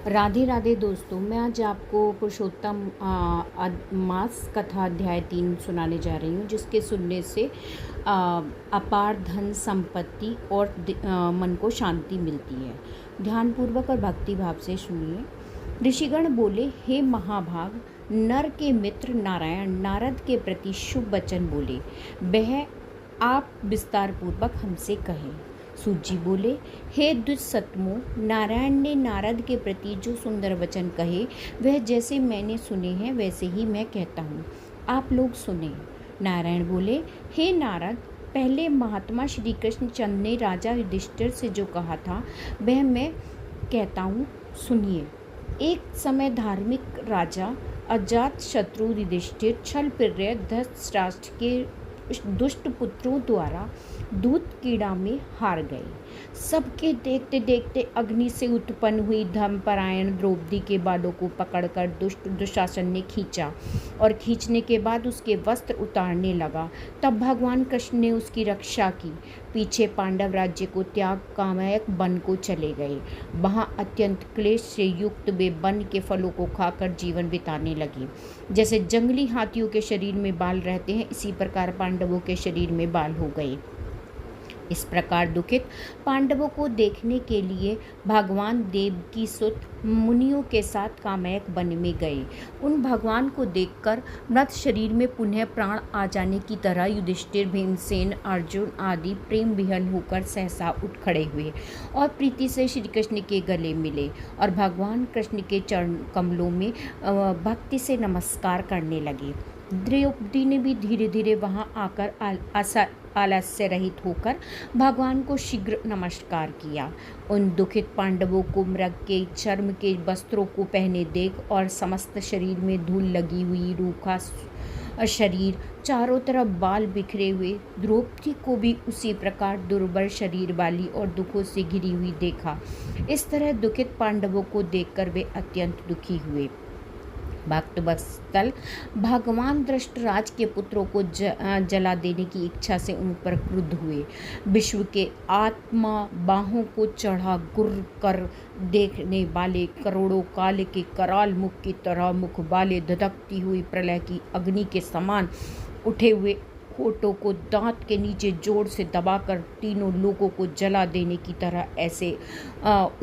राधे राधे दोस्तों, मैं आज आपको पुरुषोत्तम मास कथा अध्याय 3 सुनाने जा रही हूँ, जिसके सुनने से अपार धन संपत्ति और मन को शांति मिलती है। ध्यानपूर्वक और भक्ति भाव से सुनिए। ऋषिगण बोले, हे महाभाग, नर के मित्र नारायण नारद के प्रति शुभ वचन बोले, वह आप विस्तार पूर्वक हमसे कहें। सूत जी बोले, हे दुष्सत्मो, नारायण ने नारद के प्रति जो सुंदर वचन कहे वह जैसे मैंने सुने हैं वैसे ही मैं कहता हूँ, आप लोग सुने। नारायण बोले, हे नारद, पहले महात्मा श्री कृष्ण चंद्र ने राजा युधिष्ठिर से जो कहा था वह मैं कहता हूँ, सुनिए। एक समय धार्मिक राजा अजात शत्रु युधिष्ठिर छल प्रिय धृतराष्ट्र के दुष्ट पुत्रों द्वारा दूत कीड़ा में हार गए। सबके देखते देखते अग्नि से उत्पन्न हुई धर्मपरायण द्रौपदी के बालों को पकड़कर दुष्ट दुशासन ने खींचा और खींचने के बाद उसके वस्त्र उतारने लगा। तब भगवान कृष्ण ने उसकी रक्षा की। पीछे पांडव राज्य को त्याग कामयक वन को चले गए। वहाँ अत्यंत क्लेश से युक्त वे वन के फलों को खाकर जीवन बिताने लगे। जैसे जंगली हाथियों के शरीर में बाल रहते हैं, इसी प्रकार पांडवों के शरीर में बाल हो गए। इस प्रकार दुखित पांडवों को देखने के लिए भगवान देव की सुत मुनियों के साथ कामयक वन में गए। उन भगवान को देखकर मृत शरीर में पुनः प्राण आ जाने की तरह युधिष्ठिर, भीमसेन, अर्जुन आदि प्रेम विहल होकर सहसा उठ खड़े हुए और प्रीति से श्री कृष्ण के गले मिले और भगवान कृष्ण के चरण कमलों में भक्ति से नमस्कार करने लगे। द्रौपदी ने भी धीरे धीरे वहां आकर आलस्य रहित होकर भगवान को शीघ्र नमस्कार किया। उन दुखित पांडवों को मृग के चर्म के वस्त्रों को पहने देख और समस्त शरीर में धूल लगी हुई, रूखा शरीर, चारों तरफ बाल बिखरे हुए, द्रौपदी को भी उसी प्रकार दुर्बल शरीर वाली और दुखों से घिरी हुई देखा। इस तरह दुखित पांडवों को देखकर वे अत्यंत दुखी हुए। भक्तवत्सल भगवान धृतराष्ट्र के पुत्रों को जला देने की इच्छा से उन पर क्रुद्ध हुए। विश्व के आत्मा बाहों को चढ़ा गुर कर देखने वाले करोड़ों काल के कराल मुख की तरह मुख वाले धधकती हुई प्रलय की अग्नि के समान उठे हुए होठों को दांत के नीचे जोर से दबाकर तीनों लोगों को जला देने की तरह ऐसे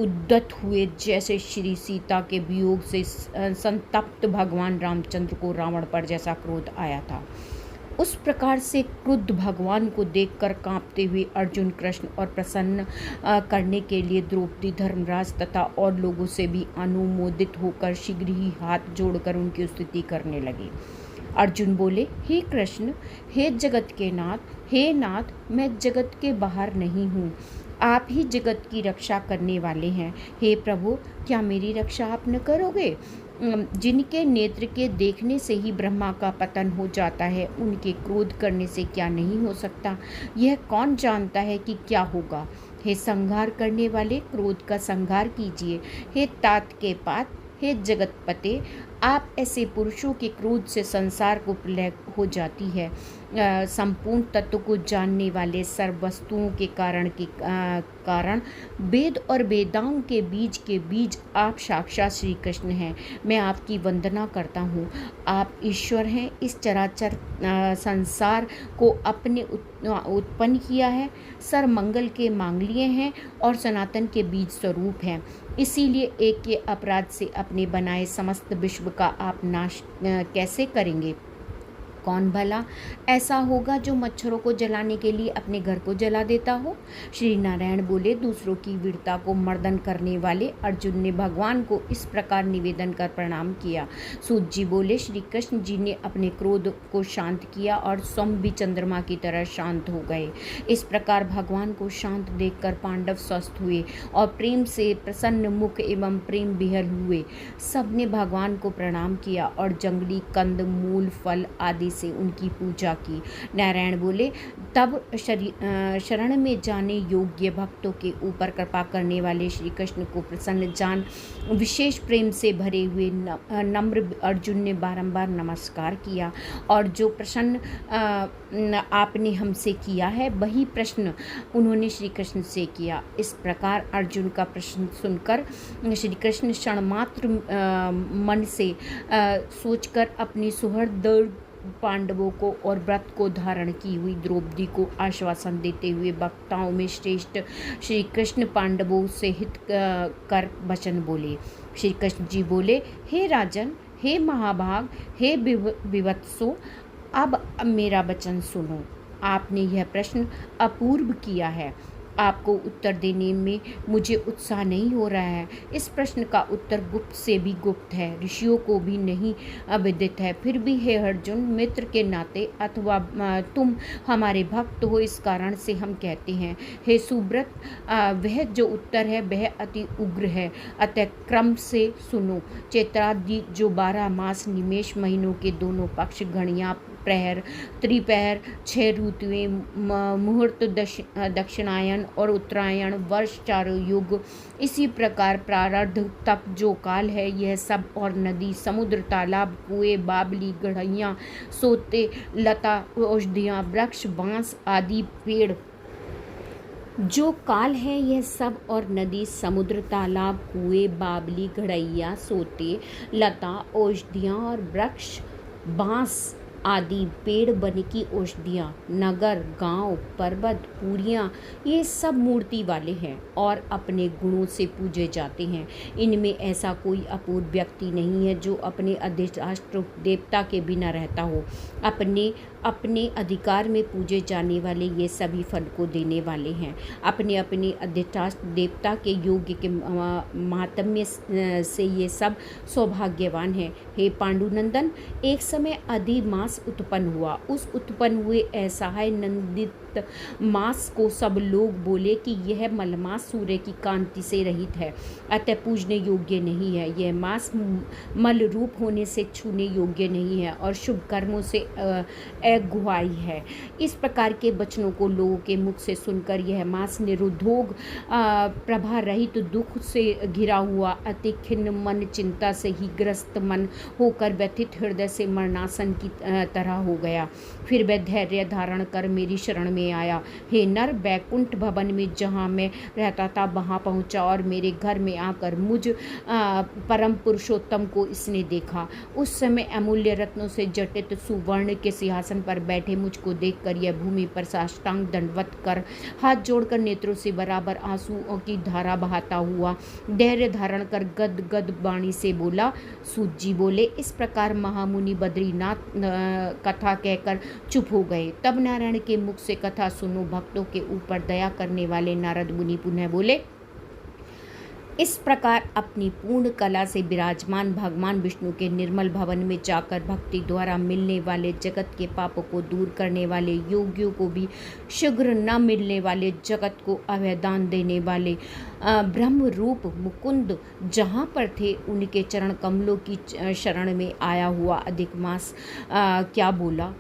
उद्यत हुए जैसे श्री सीता के वियोग से संतप्त भगवान रामचंद्र को रावण पर जैसा क्रोध आया था। उस प्रकार से क्रुद्ध भगवान को देखकर कांपते हुए अर्जुन, कृष्ण और प्रसन्न करने के लिए द्रौपदी, धर्मराज तथा और लोगों से भी अनुमोदित होकर शीघ्र ही हाथ जोड़कर उनकी स्तुति करने लगे। अर्जुन बोले, हे कृष्ण, हे जगत के नाथ, हे नाथ, मैं जगत के बाहर नहीं हूँ, आप ही जगत की रक्षा करने वाले हैं। हे प्रभु, क्या मेरी रक्षा आप न करोगे? जिनके नेत्र के देखने से ही ब्रह्मा का पतन हो जाता है, उनके क्रोध करने से क्या नहीं हो सकता? यह कौन जानता है कि क्या होगा? हे संहार करने वाले, क्रोध का संहार कीजिए। हे तात के पात, हे जगतपते, आप ऐसे पुरुषों के क्रोध से संसार को प्रलय हो जाती है। संपूर्ण तत्व को जानने वाले, सर्व वस्तुओं के कारण वेद और वेदांग के बीज आप साक्षात श्री कृष्ण हैं। मैं आपकी वंदना करता हूँ। आप ईश्वर हैं, इस चराचर संसार को अपने उत्पन्न किया है, सर्वमंगल के मांगल्य हैं और सनातन के बीज स्वरूप हैं। इसीलिए एक के अपराध से अपने बनाए समस्त विश्व का आप नाश कैसे करेंगे? कौन भला ऐसा होगा जो मच्छरों को जलाने के लिए अपने घर को जला देता हो? श्री नारायण बोले, दूसरों की वीरता को मर्दन करने वाले अर्जुन ने भगवान को इस प्रकार निवेदन कर प्रणाम किया। सूत जी बोले, श्री कृष्ण जी ने अपने क्रोध को शांत किया और स्वयं भी चंद्रमा की तरह शांत हो गए। इस प्रकार भगवान को शांत देखकर पांडव स्वस्थ हुए और प्रेम से प्रसन्न मुख एवं प्रेम विहल हुए। सबने भगवान को प्रणाम किया और जंगली कंद, मूल, फल आदि से उनकी पूजा की। नारायण बोले, तब शरण में जाने योग्य भक्तों के ऊपर कृपा करने वाले श्री कृष्ण को प्रसन्न जान विशेष प्रेम से भरे हुए नम्र अर्जुन ने बारंबार नमस्कार किया, और जो प्रश्न आपने हमसे किया है वही प्रश्न उन्होंने श्री कृष्ण से किया। इस प्रकार अर्जुन का प्रश्न सुनकर श्री कृष्ण क्षण मात्र मन से सोचकर अपनी सुहृद पांडवों को और व्रत को धारण की हुई द्रौपदी को आश्वासन देते हुए वक्ताओं में श्रेष्ठ श्री कृष्ण पांडवों से हित कर वचन बोले। श्री कृष्ण जी बोले, हे राजन, हे महाभाग, हे विवत्सो, अब मेरा वचन सुनो। आपने यह प्रश्न अपूर्व किया है, आपको उत्तर देने में मुझे उत्साह नहीं हो रहा है। इस प्रश्न का उत्तर गुप्त से भी गुप्त है, ऋषियों को भी नहीं विदित है। फिर भी हे अर्जुन, मित्र के नाते अथवा तुम हमारे भक्त हो, इस कारण से हम कहते हैं। हे सुब्रत, वह जो उत्तर है वह अति उग्र है, अतः क्रम से सुनो। चैत्रादि जो 12 मास निमेष महीनों के दोनों पक्ष, घड़ियाँ, प्रहर, त्रिपहर, 6 ऋतुएं, मुहूर्त, दक्षिणायन और उत्तरायण, वर्ष, चारों युग, इसी प्रकार प्रारब्ध तक जो काल है, यह सब, और नदी, समुद्र, तालाब, कुएं, बावली, गढ़ियाँ, सोते, लता, औषधियाँ, वृक्ष, बांस आदि पेड़, जो काल है यह सब, और नदी, समुद्र, तालाब, कुएं, बावली, गढ़िया, सोते, लता, औषधियाँ और वृक्ष, बांस आदि पेड़, वन की औषधियाँ, नगर, गांव, पर्वत, पुरियाँ, ये सब मूर्ति वाले हैं और अपने गुणों से पूजे जाते हैं। इनमें ऐसा कोई अपूर्व व्यक्ति नहीं है जो अपने अधिष्ठात्र देवता के बिना रहता हो। अपने अपने अधिकार में पूजे जाने वाले ये सभी फल को देने वाले हैं। अपने अपने अधिष्ठात्र देवता के योग्य के महात्म्य से ये सब सौभाग्यवान हैं। हे पांडुनंदन, एक समय अधिमास उत्पन्न हुआ। उस उत्पन्न हुए असहाय नंदित मास को सब लोग बोले कि यह मलमास सूर्य की कांति से रहित है, अतः पूजने योग्य नहीं है। यह मास मल रूप होने से छूने योग्य नहीं है और शुभ कर्मों से अगुवाई है। इस प्रकार के वचनों को लोगों के मुख से सुनकर यह मास निरुद्योग, प्रभा रहित, दुख से घिरा हुआ, अति खिन्न मन, चिंता से ही ग्रस्त मन होकर व्यथित हृदय से मरणासन की तरह हो गया। फिर वह धैर्य धारण कर मेरी शरण में आया। हे नर, बैकुंठ भवन में जहाँ मैं रहता था वहाँ पहुँचा और मेरे घर में आकर मुझ परम पुरुषोत्तम को इसने देखा। उस समय अमूल्य रत्नों से जटित सुवर्ण के सिंहासन पर बैठे मुझको देखकर यह भूमि पर साष्टांग दंडवत कर हाथ जोड़कर नेत्रों से बराबर आंसुओं की धारा बहाता हुआ धैर्य धारण कर गद गद वाणी से बोला। सूत जी बोले, इस प्रकार महामुनि बद्रीनाथ कथा कहकर चुप हो गए। तब नारायण के मुख से कथा सुनो भक्तों के ऊपर दया करने वाले नारद मुनि पुनः बोले। इस प्रकार अपनी पूर्ण कला से विराजमान भगवान विष्णु के निर्मल भवन में जाकर भक्ति द्वारा मिलने वाले जगत के पापों को दूर करने वाले, योगियों को भी शीघ्र न मिलने वाले, जगत को अभयदान देने वाले ब्रह्म रूप मुकुंद जहाँ पर थे उनके चरण कमलों की शरण में आया हुआ अधिक मास क्या बोला।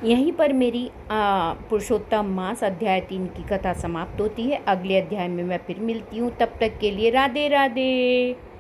यहीं पर मेरी पुरुषोत्तम मास अध्याय 3 की कथा समाप्त होती है। अगले अध्याय में मैं फिर मिलती हूँ। तब तक के लिए राधे राधे।